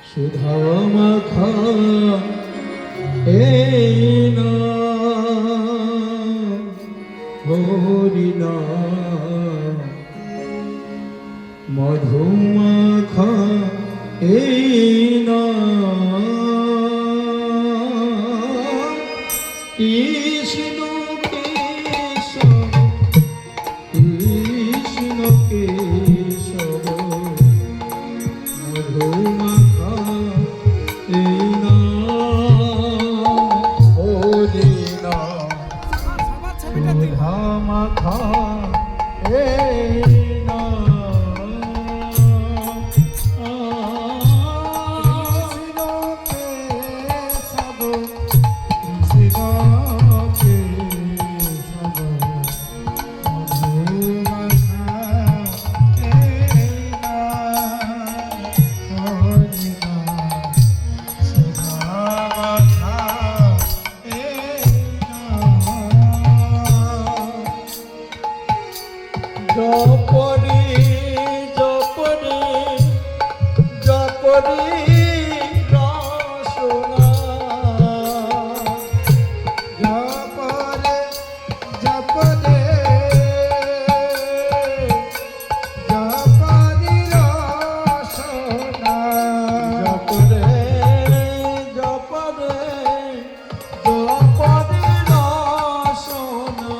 সুধা মাখা এই নাম হরি নাম, মধু মাখা এই নাম কৃষ্ণ কেশব কৃষ্ণ কেশব মধু মাখা এই নাম হরি নাম, সুধা মাখা এই জপরি জপরি জপরি রসনা, জপরে জপরে জপরি রসনা, জপরে জপরে জপরি রসনা,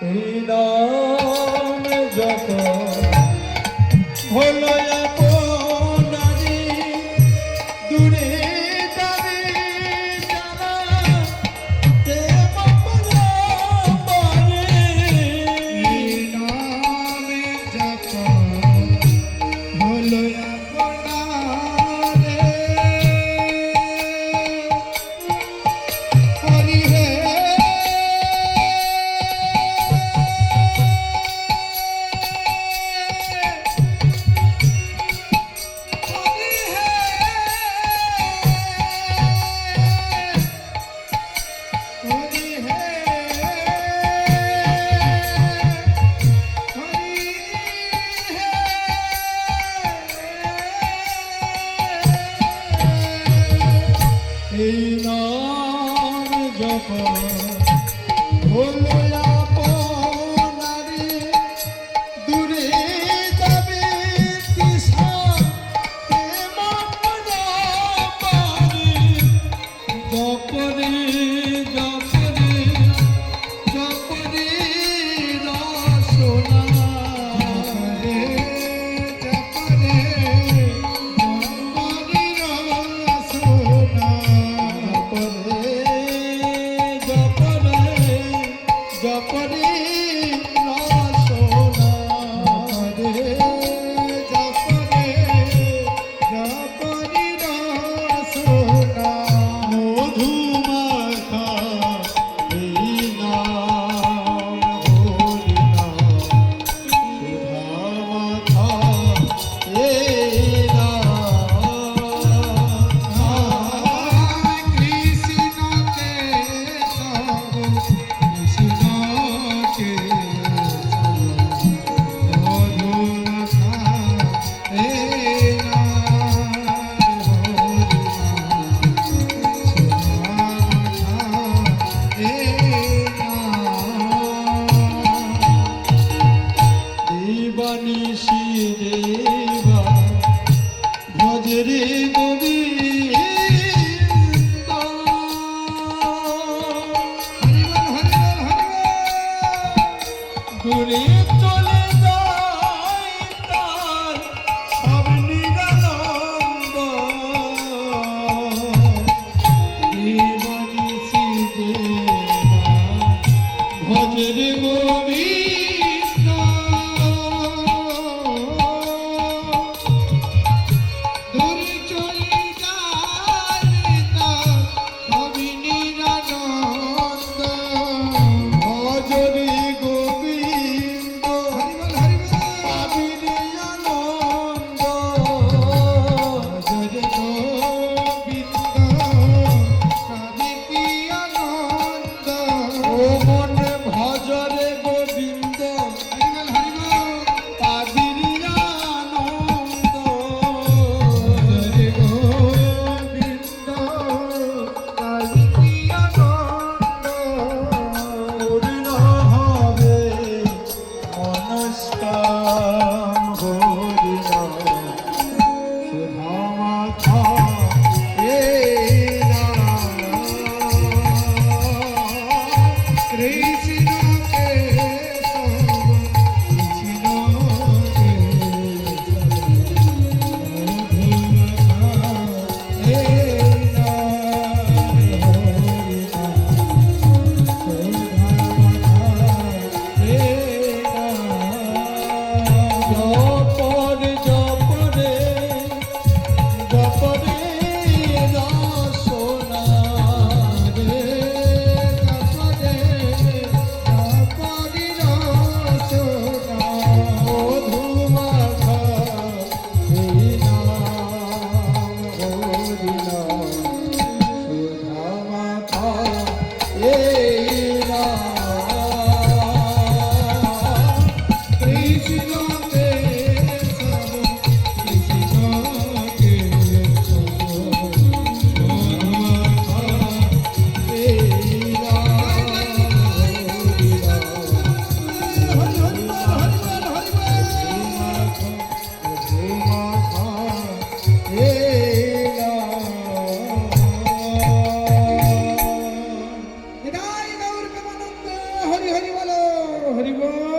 এই নাম জপ হলো আপনারে, দূরে যাবে তৃষ্ণা প্রেম পারে, জপরে জপরে জপরে রসনা, জপরে দূরে চলে যায় তার সব নিরানন্দ দেবানিশি ভজরে গোবিন্দ দূরে চলে যায় তার সব নিরানন্দ ভজরে গোবিন্দ পাবিনি আনন্দ ভজরে গোবিন্দ পাবিনি আনন্দ ও মন ভজরে গোবিন্দ পাবিনি আনন্দ ভজরে গোবিন্দ পাবিনি আনন্দ পূর্ণ হবে মনস্কাম হরিণ সুধামাখা হে কৃষ্ণ কেশব কৃষ্ণ জপরে জপরে জপরে রসনা রে জপরে জপরে রসনা মধুমাখা এই নাম হরিনা সুধামাখা এই নাম কৃষ্ণ কেশব কৃষ্ণ কেশব মধুমাখা এই নাম হরিনা মধুমাখা এই নাম নিতাই গৌর প্রেমানন্দ হরি হরি বলো হরি বল।